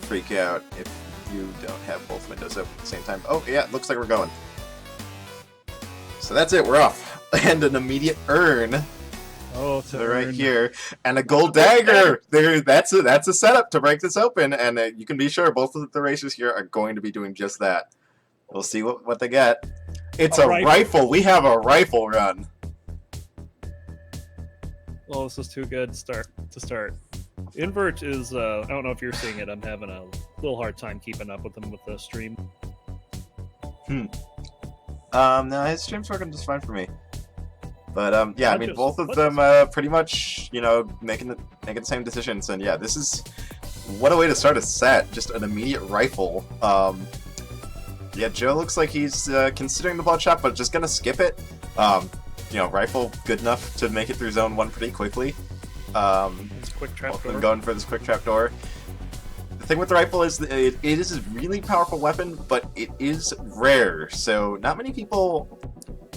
freak out if you don't have both windows open at the same time. Oh, yeah, looks like we're going. So that's it, we're off. And an immediate urn. Oh, so right here, and a gold dagger. There, that's a setup to break this open, and you can be sure both of the racers here are going to be doing just that. We'll see what they get. It's a rifle. We have a rifle run. Well, this is too good to start. Invert is, I don't know if you're seeing it, I'm having a little hard time keeping up with him with the stream. No, his stream's working just fine for me. But, yeah, I mean, both of them, pretty much, you know, making the same decisions, and yeah, this is, what a way to start a set, just an immediate rifle. Yeah, Joe looks like he's, considering the bloodshot, but just gonna skip it. You know, rifle good enough to make it through zone 1 pretty quickly. It's quick trap door. Going for this quick trap door. The thing with the rifle is that it is a really powerful weapon, but it is rare, so not many people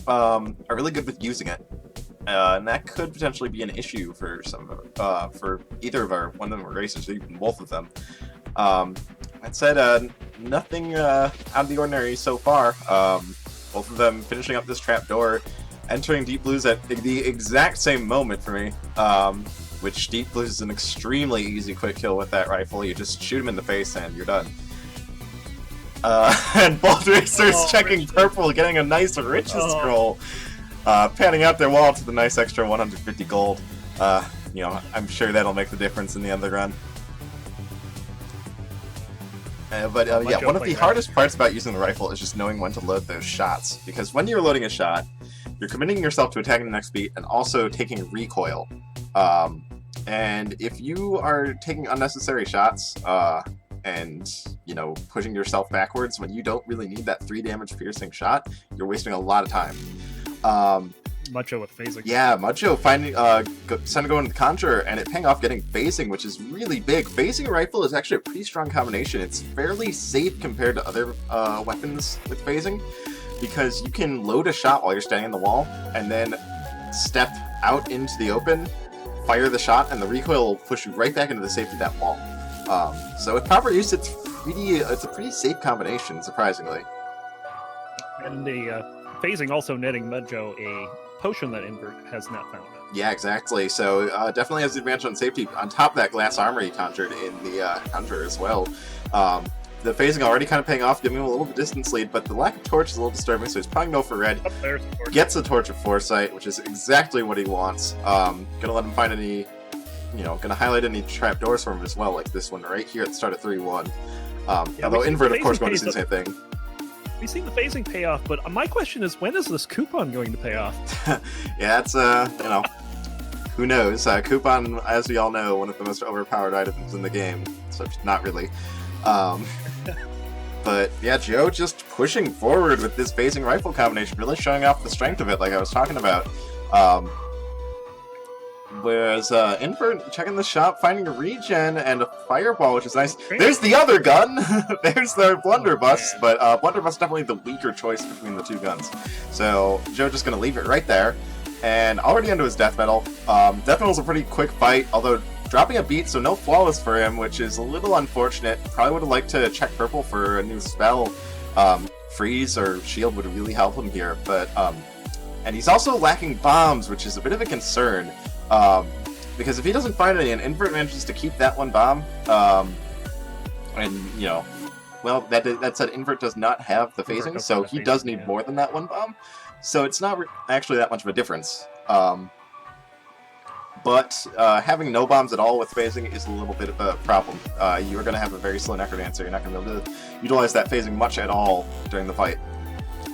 are really good with using it. And that could potentially be an issue for for either of one of them racers, or even both of them. That said, nothing out of the ordinary so far. Both of them finishing up this trap door, entering Deep Blues at the exact same moment for me. Which Deep Blues is an extremely easy quick kill with that rifle. You just shoot him in the face and you're done. And both racers checking purple, getting a nice riches scroll. Panning out their wallet to the nice extra 150 gold. You know, I'm sure that'll make the difference in the end of the run. But yeah, one of the hardest parts about using the rifle is just knowing when to load those shots. Because when you're loading a shot, you're committing yourself to attacking the next beat and also taking recoil. And if you are taking unnecessary shots, and, you know, pushing yourself backwards when you don't really need that 3 damage piercing shot, you're wasting a lot of time. Mudjoe with phasing. Yeah, Mudjoe finding, go into the Conjurer, and it paying off getting phasing, which is really big. Phasing a rifle is actually a pretty strong combination. It's fairly safe compared to other weapons with phasing, because you can load a shot while you're standing in the wall, and then step out into the open, fire the shot, and the recoil will push you right back into the safety of that wall. So with proper use, it's a pretty safe combination, surprisingly. And the phasing also netting Mudjoe a potion that Invert has not found. Yeah, exactly. So definitely has the advantage on safety. On top of that glass armor he conjured in the Conjurer as well. The phasing already kind of paying off, giving him a little bit of distance lead, but the lack of torch is a little disturbing, so he's probably going to go for red. Gets a Torch of Foresight, which is exactly what he wants. Gonna let him find any, you know, gonna highlight any trapdoors for him as well, like this one right here at the start of 3-1. Although Invert, of course, going to see the same thing. We've seen the phasing pay off, but my question is, when is this coupon going to pay off? Yeah, it's, you know, who knows? Coupon, as we all know, one of the most overpowered items in the game, so not really. But yeah, Joe just pushing forward with this phasing rifle combination, really showing off the strength of it, like I was talking about. Whereas Invert checking the shop, finding a regen and a fireball, which is nice. There's the other gun! There's their blunderbuss, but blunderbuss definitely the weaker choice between the two guns. So Joe just gonna leave it right there, and already into his death metal. Death metal's a pretty quick fight, although dropping a beat, so no flawless for him, which is a little unfortunate. Probably would have liked to check purple for a new spell. Freeze or shield would really help him here, but and he's also lacking bombs, which is a bit of a concern. Because if he doesn't find any, and Invert manages to keep that one bomb, and, you know, well, that said, Invert does not have the phasing, so he does need more than that one bomb, so it's not actually that much of a difference. But having no bombs at all with phasing is a little bit of a problem. You're going to have a very slow NecroDancer, you're not going to be able to utilize that phasing much at all during the fight.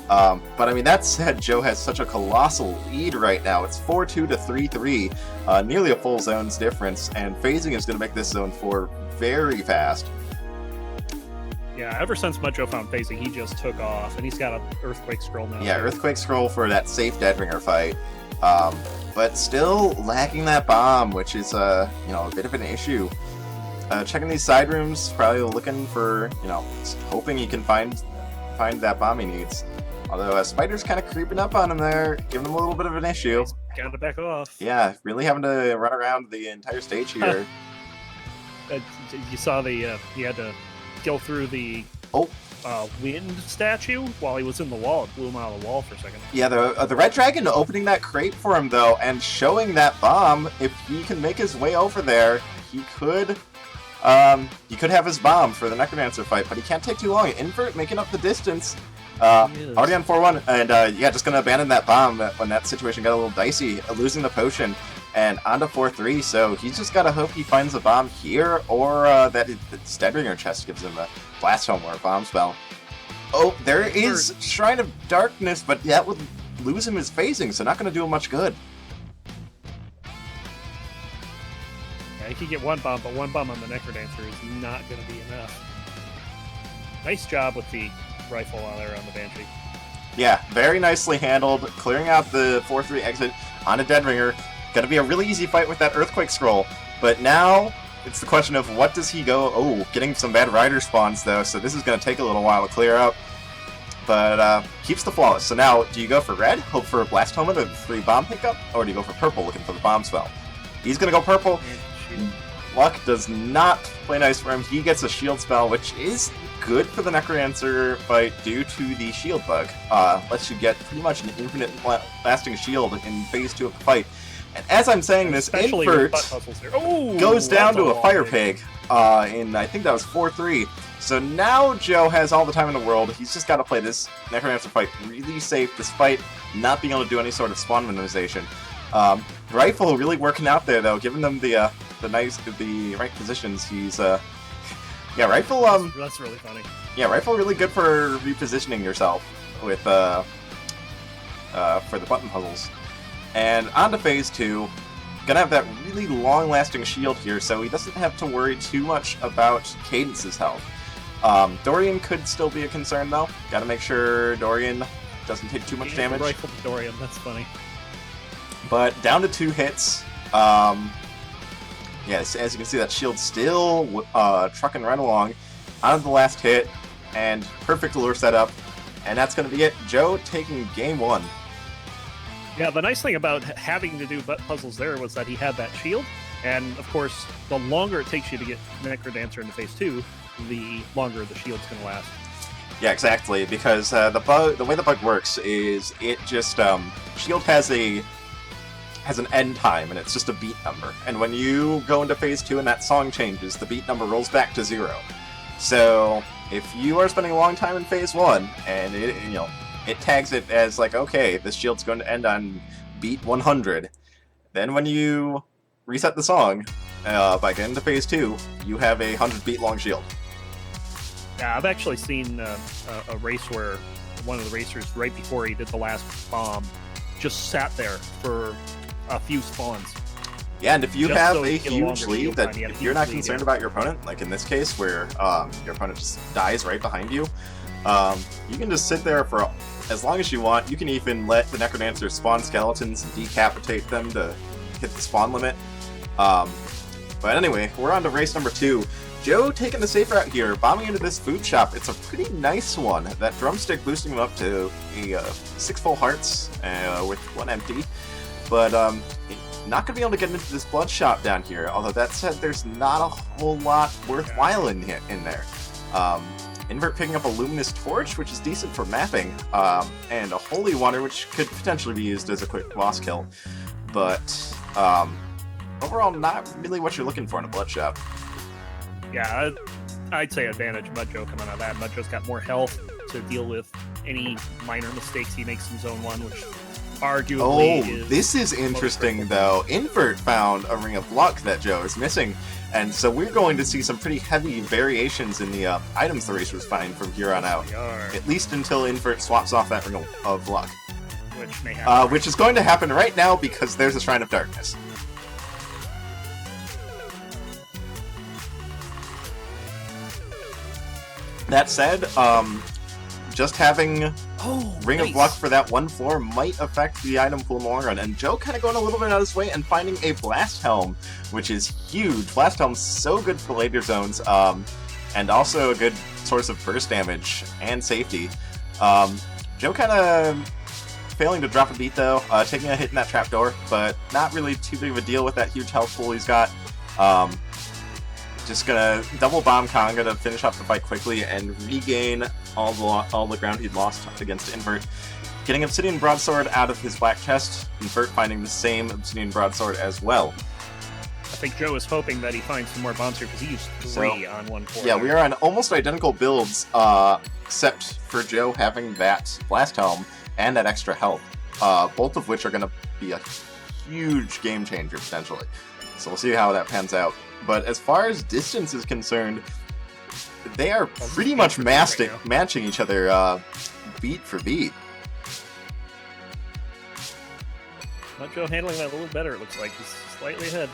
But I mean, that said, Joe has such a colossal lead right now. It's 4-2 to 3-3, nearly a full zone's difference, and phasing is going to make this zone 4 very fast. Yeah, ever since Mudjoe found phasing, he just took off, and he's got an Earthquake Scroll now. Yeah, Earthquake Scroll for that safe Deadringer fight. But still lacking that bomb, which is, you know, a bit of an issue. Checking these side rooms, probably looking for, you know, hoping he can find that bomb he needs. Although Spider's kind of creeping up on him there, giving him a little bit of an issue. He's got to back off. Yeah, really having to run around the entire stage here. You saw the he had to go through the wind statue while he was in the wall. It blew him out of the wall for a second. Yeah, the Red Dragon opening that crate for him, though, and showing that bomb. If he can make his way over there, he could have his bomb for the NecroDancer fight, but he can't take too long. Invert making up the distance. Already on 4-1, and yeah, just gonna abandon that bomb when that situation got a little dicey, losing the potion, and on to 4-3, so he's just gotta hope he finds a bomb here, or that the Steadringer chest gives him a Blast Home or a bomb spell. Oh, there is Shrine of Darkness, but that would lose him his phasing, so not gonna do him much good. Yeah, he could get one bomb, but one bomb on the NecroDancer is not gonna be enough. Nice job with the rifle while they're on the Banshee. Yeah, very nicely handled, clearing out the 4-3 exit on a Deadringer. Gonna be a really easy fight with that Earthquake Scroll, but now it's the question of what does he go... Oh, getting some bad Rider spawns, though, so this is gonna take a little while to clear out, but keeps the Flawless. So now, do you go for red, hope for a Blast Helmet or the 3 bomb pickup, or do you go for purple, looking for the bomb spell? He's gonna go purple. Luck does not play nice for him. He gets a shield spell, which is good for the NecroDancer fight due to the shield bug. Lets you get pretty much an infinite lasting shield in phase 2 of the fight. And as I'm saying this, Invert goes down to a Fire Pig in, I think that was 4-3. So now Joe has all the time in the world. He's just got to play this NecroDancer fight really safe, despite not being able to do any sort of spawn minimization. Rifle really working out there, though, giving them the right positions. He's yeah, Rifle that's really funny. Yeah, Rifle really good for repositioning yourself with for the button puzzles. And on to phase 2. Gonna have that really long-lasting shield here, so he doesn't have to worry too much about Cadence's health. Dorian could still be a concern, though. Gotta make sure Dorian doesn't take too much damage. Rifle to Dorian, that's funny. But down to 2 hits. Yes, as you can see, that shield still trucking right along. On to the last hit, and perfect lure setup. And that's going to be it. Joe taking game 1. Yeah, the nice thing about having to do puzzles there was that he had that shield, and of course, the longer it takes you to get NecroDancer into phase 2, the longer the shield's going to last. Yeah, exactly, because the way the bug works is it just shield has an end time, and it's just a beat number. And when you go into phase 2 and that song changes, the beat number rolls back to 0. So if you are spending a long time in phase 1, and it tags it as like, okay, this shield's going to end on beat 100, then when you reset the song, by getting to phase 2, you have a 100 beat long shield. Yeah, I've actually seen a race where one of the racers, right before he did the last bomb, just sat there for a few spawns. Yeah, and if you have so a huge lead that time, if you're not concerned about your opponent, like in this case where your opponent just dies right behind you, you can just sit there for as long as you want. You can even let the NecroDancer spawn skeletons and decapitate them to hit the spawn limit. But anyway, we're on to race number 2. Joe taking the safe route here, bombing into this food shop. It's a pretty nice one. That drumstick boosting him up to a 6 full hearts with 1 empty. But not going to be able to get into this blood shop down here. Although that said, there's not a whole lot worthwhile in there. Invert picking up a Luminous Torch, which is decent for mapping, and a Holy Water, which could potentially be used as a quick boss kill. But overall, not really what you're looking for in a blood shop. Yeah, I'd say advantage Mudjoe coming out of that. Mudjoe's got more health to deal with any minor mistakes he makes in Zone 1, which arguably this is interesting, though. Invert found a Ring of Luck that Joe is missing, and so we're going to see some pretty heavy variations in the items the racers find from here on out. At least until Invert swaps off that Ring of Luck. Which may happen. Which is going to happen right now because there's a Shrine of Darkness. That said, just having Ring of Luck for that one floor might affect the item pool in the long run. And Joe kind of going a little bit out of his way and finding a Blast Helm, which is huge. Blast Helm's so good for later zones, and also a good source of burst damage and safety. Joe kind of failing to drop a beat, though, taking a hit in that trapdoor, but not really too big of a deal with that huge health pool he's got. just gonna double bomb Conga to finish off the fight quickly and regain all the ground he'd lost against Invert. Getting Obsidian Broadsword out of his black chest, Invert finding the same Obsidian Broadsword as well. I think Joe is hoping that he finds some more bombs here because he used 3 on 1 core. Yeah, we are on almost identical builds, except for Joe having that Blast Helm and that extra health, both of which are going to be a huge game changer potentially. So we'll see how that pans out. But as far as distance is concerned, they are pretty much matching each other beat for beat. Mudjoe handling that a little better, it looks like. He's slightly ahead.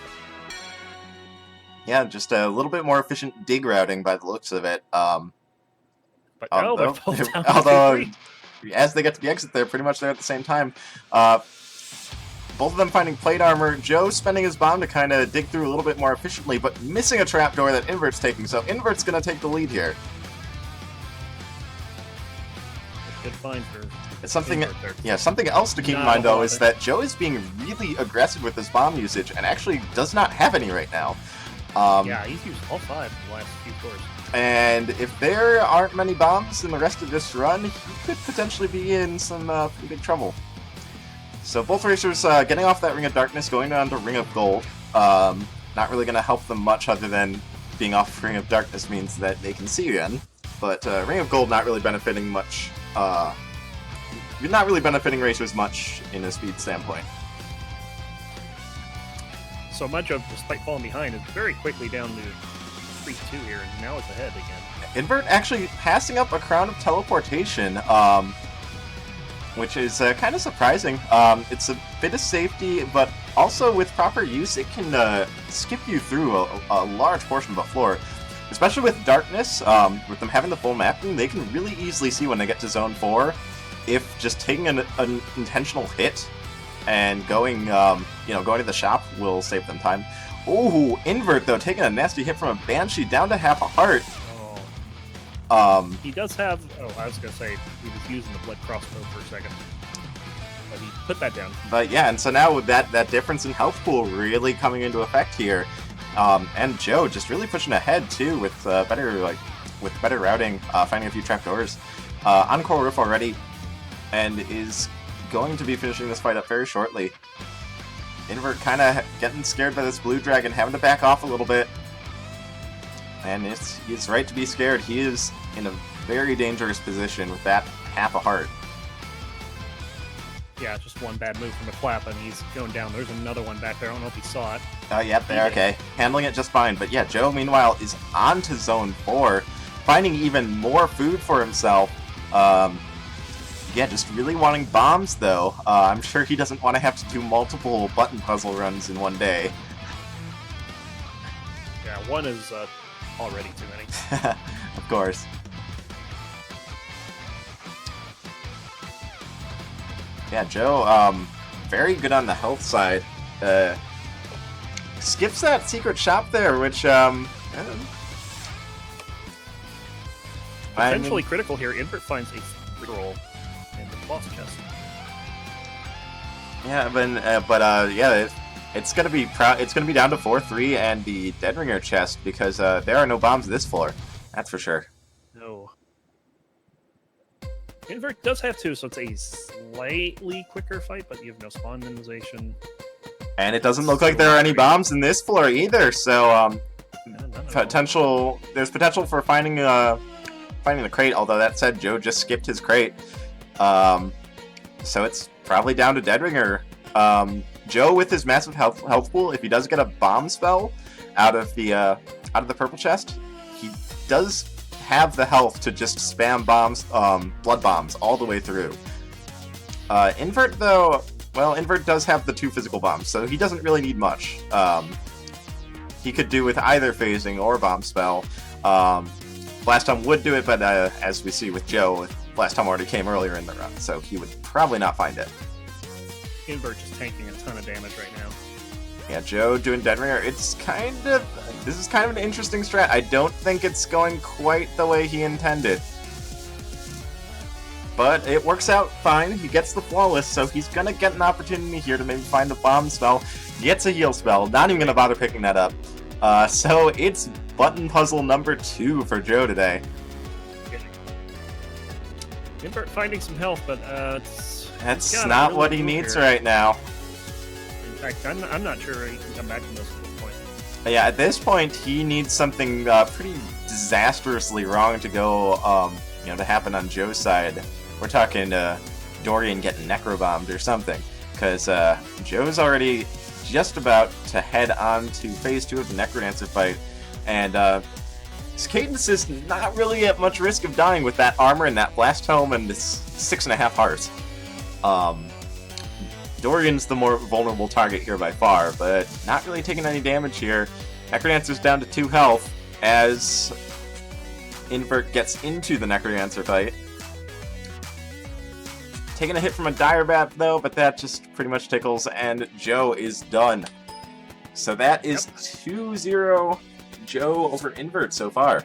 Yeah, just a little bit more efficient dig routing by the looks of it. But no, they're both down although as they get to the exit, they're pretty much there at the same time. Both of them finding plate armor. Joe spending his bomb to kind of dig through a little bit more efficiently, but missing a trapdoor that Invert's taking, so Invert's going to take the lead here. Good find for something else to keep in Not mind, a though, lot is of that Joe is being really aggressive with his bomb usage and actually does not have any right now. Yeah, he's used all 5 in the last few cores. And if there aren't many bombs in the rest of this run, he could potentially be in some pretty big trouble. So both racers getting off that Ring of Darkness, going down to Ring of Gold. Not really going to help them much other than being off Ring of Darkness means that they can see again. But Ring of Gold not really benefiting much. Not really benefiting racers much in a speed standpoint. So Mudjoe, despite falling behind, is very quickly down to 3-2 here, and now it's ahead again. Invert actually passing up a Crown of Teleportation, which is kind of surprising. It's a bit of safety, but also with proper use, it can skip you through a large portion of the floor. Especially with Darkness, with them having the full mapping, they can really easily see when they get to Zone 4 if just taking an intentional hit and going to the shop will save them time. Ooh, Invert, though, taking a nasty hit from a Banshee down to half a heart. He does have... Oh, I was going to say, he was using the blood crossbow for a second. But he put that down. But yeah, and so now with that difference in health pool really coming into effect here, and Joe just really pushing ahead, too, with better routing, finding a few trapdoors. Encore Roof already, and is going to be finishing this fight up very shortly. Invert kind of getting scared by this blue dragon, having to back off a little bit. And he's right to be scared. He is in a very dangerous position with that half a heart. Yeah, just one bad move from the clap, and he's going down. There's another one back there. I don't know if he saw it. Oh, yep, there, okay. Handling it just fine. But yeah, Joe, meanwhile, is on to Zone 4, finding even more food for himself. Yeah, just really wanting bombs, though. I'm sure he doesn't want to have to do multiple button puzzle runs in one day. Yeah, one is already too many. Of course. Yeah, Joe, very good on the health side. Skips that secret shop there, which, potentially critical here. Invert finds a free roll in the boss chest. Yeah, but yeah, it's gonna be down to 4-3 and the Dead Ringer chest because there are no bombs this floor. That's for sure. No. Invert does have 2, so it's a slightly quicker fight, but you have no spawn minimization. And it doesn't look like there are any bombs in this floor either. So there's potential for finding the crate. Although that said, Joe just skipped his crate. So it's probably down to Dead Ringer. Joe with his massive health pool, if he does get a bomb spell out of the purple chest, he does have the health to just spam bombs, blood bombs all the way through. Invert though, well, Invert does have the 2 physical bombs, so he doesn't really need much. He could do with either phasing or bomb spell. Blast Time would do it, but as we see with Joe, Blast Time already came earlier in the run, so he would probably not find it. Invert just tanking a ton of damage right now. Yeah, Joe doing Dead Ringer. This is kind of an interesting strat. I don't think it's going quite the way he intended. But it works out fine. He gets the Flawless, so he's going to get an opportunity here to maybe find a bomb spell. Gets a heal spell. Not even going to bother picking that up. So it's button puzzle number 2 for Joe today. Invert finding some health, but that's not really what he needs right now. In fact, I'm not sure he can come back from this at this point. Yeah, at this point, he needs something pretty disastrously wrong to go, to happen on Joe's side. We're talking Dorian getting necrobombed or something, because Joe's already just about to head on to phase 2 of the NecroDancer fight, and Cadence is not really at much risk of dying with that armor and that blast helm and this 6.5 hearts. Dorian's the more vulnerable target here by far, but not really taking any damage here. NecroDancer's down to 2 health as Invert gets into the NecroDancer fight. Taking a hit from a Dire Bat though, but that just pretty much tickles, and Joe is done. So that is 2-0 Joe over Invert so far.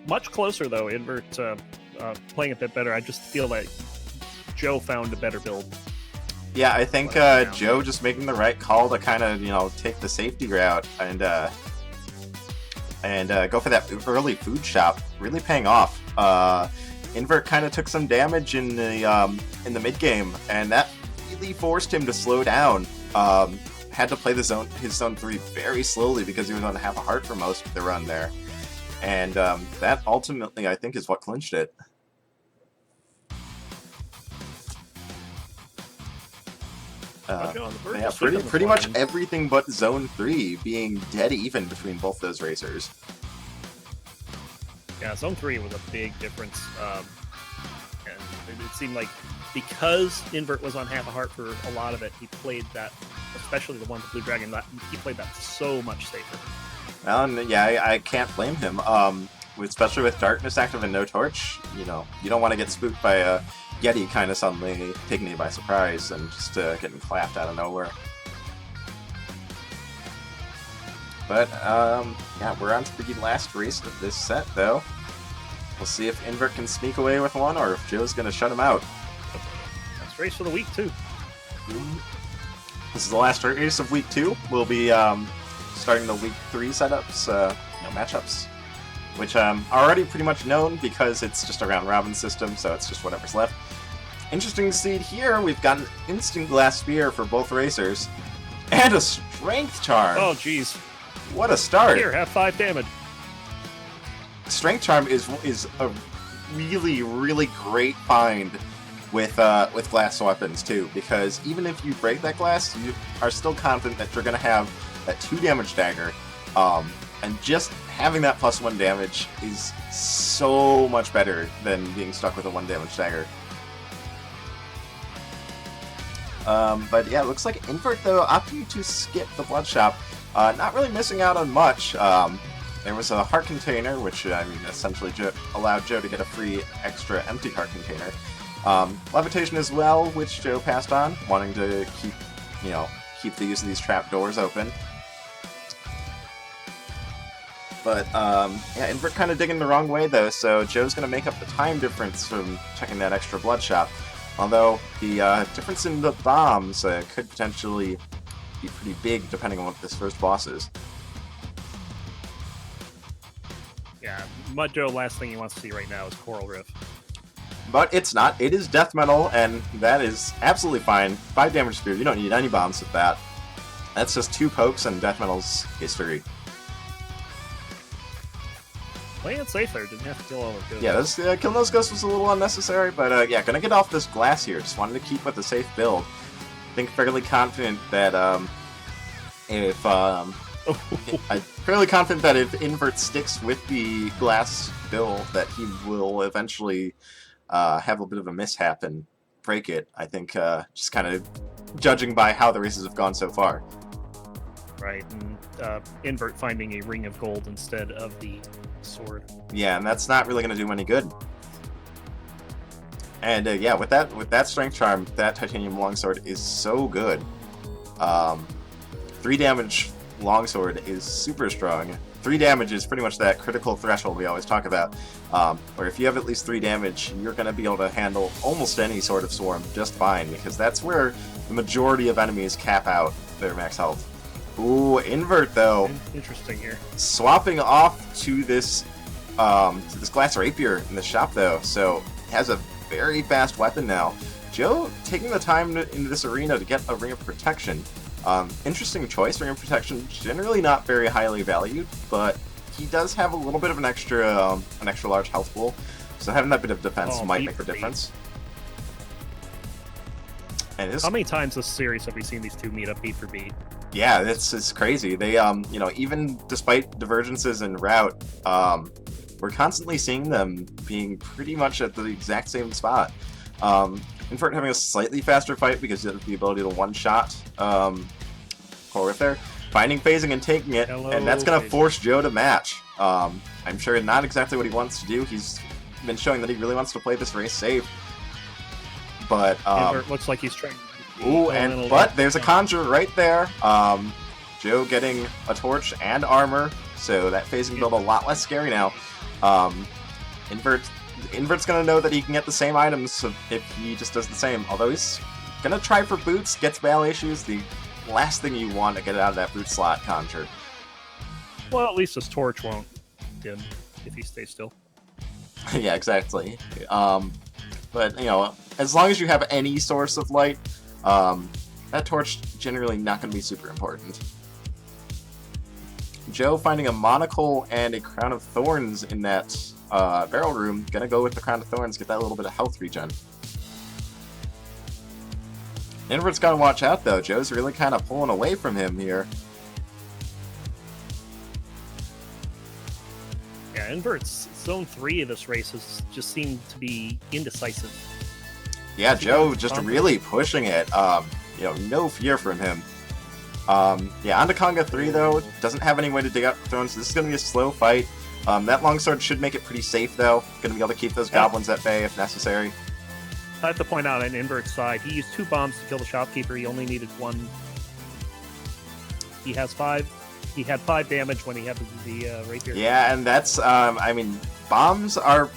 Much closer though, Invert playing a bit better. I just feel like Joe found a better build. Yeah, I think Joe just making the right call to kind of, take the safety route and go for that early food shop, really paying off. Invert kind of took some damage in the mid game, and that really forced him to slow down. Had to play his zone 3 very slowly because he was on half a heart for most of the run there, and that ultimately I think is what clinched it. Yeah, pretty much everything but zone 3 being dead even between both those racers. Yeah, zone 3 was a big difference, and it seemed like because Invert was on half a heart for a lot of it, he played that, especially the one with Blue Dragon, he played that so much safer. Well, and yeah, I can't blame him. Especially with Darkness active and no torch, you don't want to get spooked by a Yeti kind of suddenly taking you by surprise and just getting clapped out of nowhere. But, yeah, we're on to the last race of this set, though. We'll see if Invert can sneak away with one, or if Joe's going to shut him out. Last race for the week, too. This is the last race of week 2. We'll be starting the week 3 setups, matchups, which are already pretty much known because it's just a round-robin system, so it's just whatever's left. Interesting to see here, we've got an Instant Glass Spear for both racers, and a Strength Charm! Oh, jeez. What a start! Here, have 5 damage. Strength Charm is a really, really great find with glass weapons too, because even if you break that glass, you are still confident that you're going to have that 2 damage dagger, and just having that +1 damage is so much better than being stuck with a 1 damage dagger. But yeah, it looks like Invert though opting to skip the Blood Shop. Not really missing out on much. There was a heart container, which essentially allowed Joe to get a free extra empty heart container. Levitation as well, which Joe passed on, wanting to keep the use of these trap doors open. But yeah, Invert kind of digging the wrong way though, so Joe's going to make up the time difference from checking that extra Blood Shop. Although the difference in the bombs could potentially be pretty big depending on what this first boss is. Yeah, Mudjoe, last thing he wants to see right now is Coral Riff. But it's not. It is death metal, and that is absolutely fine. 5 damage spear. You don't need any bombs with that. That's just 2 pokes and death metal's history. Playing it safe there, didn't have to kill all the ghosts. Yeah, killing those ghosts was a little unnecessary, but yeah, gonna get off this glass here. Just wanted to keep with a safe build. I think fairly confident that if Invert sticks with the glass build, that he will eventually have a bit of a mishap and break it. I think just kind of judging by how the races have gone so far. Right, and Invert finding a ring of gold instead of the sword. Yeah, and that's not really going to do any good. And yeah, with that strength charm, that titanium longsword is so good. 3 damage longsword is super strong. 3 damage is pretty much that critical threshold we always talk about, where if you have at least 3 damage, you're going to be able to handle almost any sort of swarm just fine, because that's where the majority of enemies cap out their max health. Ooh, Invert though. Interesting here. Swapping off to this glass rapier in the shop though, so has a very fast weapon now. Joe taking the time into this arena to get a Ring of Protection. Interesting choice. Ring of Protection generally not very highly valued, but he does have a little bit of an extra large health pool, so having that bit of defense might make a difference. And how many times this series have we seen these two meet up beat for beat? Yeah, it's crazy. They you know, even despite divergences in route, we're constantly seeing them being pretty much at the exact same spot. Invert having a slightly faster fight because of the ability to one-shot Corwith there. Finding phasing and taking it, and that's going to force Joe to match. I'm sure not exactly what he wants to do. He's been showing that he really wants to play this race safe. But Invert looks like he's trying. Ooh, but there's a conjure right there. Joe getting a torch and armor, so that phasing build a lot less scary now. Invert's gonna know that he can get the same items if he just does the same. Although he's gonna try for boots, gets battle issues. The last thing you want to get out of that boot slot conjure. Well, at least his torch won't dim if he stays still. Yeah, exactly. But you know, as long as you have any source of light, that torch generally not going to be super important. Joe finding a monocle and a crown of thorns in that barrel room. Gonna go with the crown of thorns, get that little bit of health regen. Invert's got to watch out though. Joe's really kind of pulling away from him here. Yeah, Invert's zone 3 of this race has just seemed to be indecisive. Yeah, Joe just really pushing it. You know, no fear from him. Yeah, onto Conga 3 though. Doesn't have any way to dig out thrones. This is going to be a slow fight. That longsword should make it pretty safe though. Going to be able to keep those goblins at bay if necessary. I have to point out on Invert's side, he used 2 bombs to kill the shopkeeper. He only needed 1. He has 5. He had 5 damage when he had the rapier. Yeah, and that's, I mean, bombs are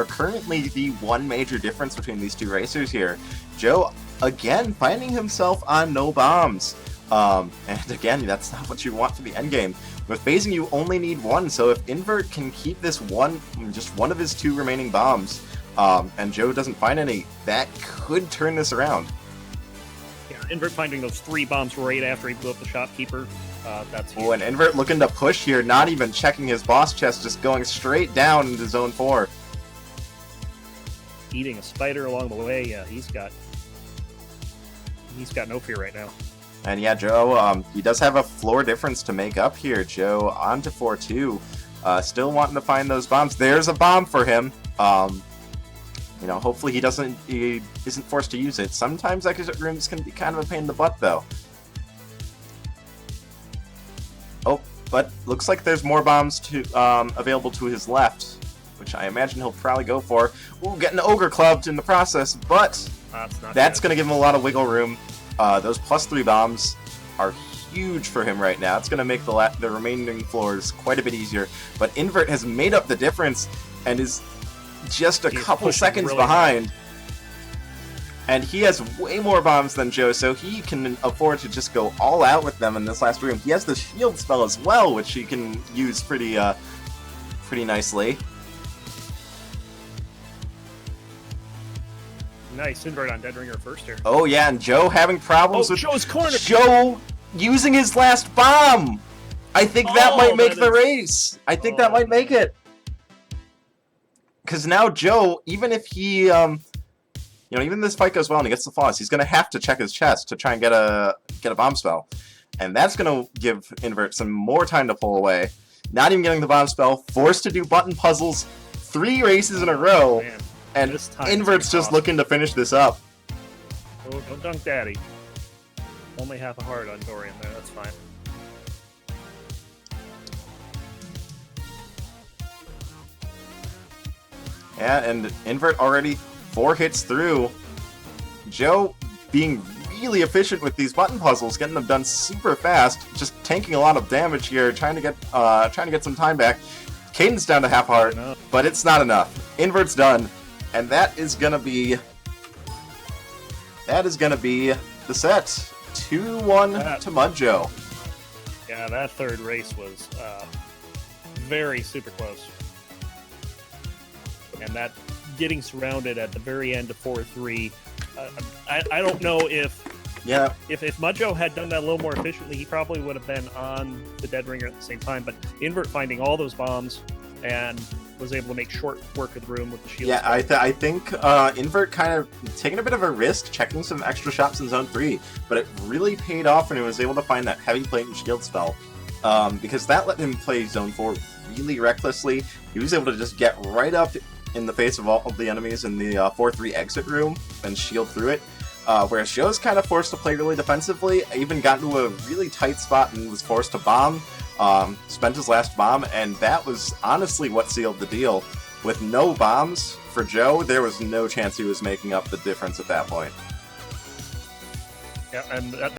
currently the one major difference between these two racers here. Joe, again, finding himself on no bombs. And again, that's not what you want for the endgame. With phasing, you only need 1, so if Invert can keep this just one of his 2 remaining bombs, and Joe doesn't find any, that could turn this around. Yeah, Invert finding those 3 bombs right after he blew up the shopkeeper. That's huge. Oh, and Invert looking to push here, not even checking his boss chest, just going straight down into Zone 4. Eating a spider along the way, yeah, he's got no fear right now. And yeah, Joe, he does have a floor difference to make up here. Joe on to 4-2, still wanting to find those bombs. There's a bomb for him. You know, hopefully he isn't forced to use it. Sometimes exit rooms can be kind of a pain in the butt, though. Oh, but looks like there's more bombs available to his left, which I imagine he'll probably go for. Ooh, getting ogre clubbed in the process, but that's going to give him a lot of wiggle room. Those +3 bombs are huge for him right now. It's going to make the remaining floors quite a bit easier. But Invert has made up the difference and is just a couple seconds behind. Hard. And he has way more bombs than Joe, so he can afford to just go all out with them in this last room. He has the shield spell as well, which he can use pretty nicely. Nice Invert on Dead Ringer first here. Oh yeah, and Joe having problems with Joe's corner. Joe using his last bomb. I think that might make the race. I think that might make it. Because now Joe, even if he, you know, even this fight goes well and he gets the flaws, he's going to have to check his chest to try and get a bomb spell. And that's going to give Invert some more time to pull away. Not even getting the bomb spell, forced to do button puzzles 3 races in a row. Man. And Invert's just looking to finish this up. Oh, don't dunk daddy. Only half a heart on Dorian there, that's fine. Yeah, and Invert already 4 hits through. Joe being really efficient with these button puzzles, getting them done super fast, just tanking a lot of damage here, trying to get some time back. Cadence down to half heart, but it's not enough. Invert's done, and that is gonna be the set. 2-1 to Mudjoe. Yeah, that third race was very super close. And that getting surrounded at the very end of 4-3, I don't know if Mudjoe had done that a little more efficiently, he probably would have been on the dead ringer at the same time. But Invert finding all those bombs and was able to make short work of the room with the shield. Yeah, I think Invert kind of taking a bit of a risk, checking some extra shots in Zone 3, but it really paid off when he was able to find that heavy plate and shield spell. Because that let him play Zone 4 really recklessly. He was able to just get right up in the face of all of the enemies in the 4-3 exit room and shield through it. Whereas Joe's kind of forced to play really defensively, even got into a really tight spot and was forced to bomb. Spent his last bomb, and that was honestly what sealed the deal. With no bombs for Joe, there was no chance he was making up the difference at that point. Yeah, and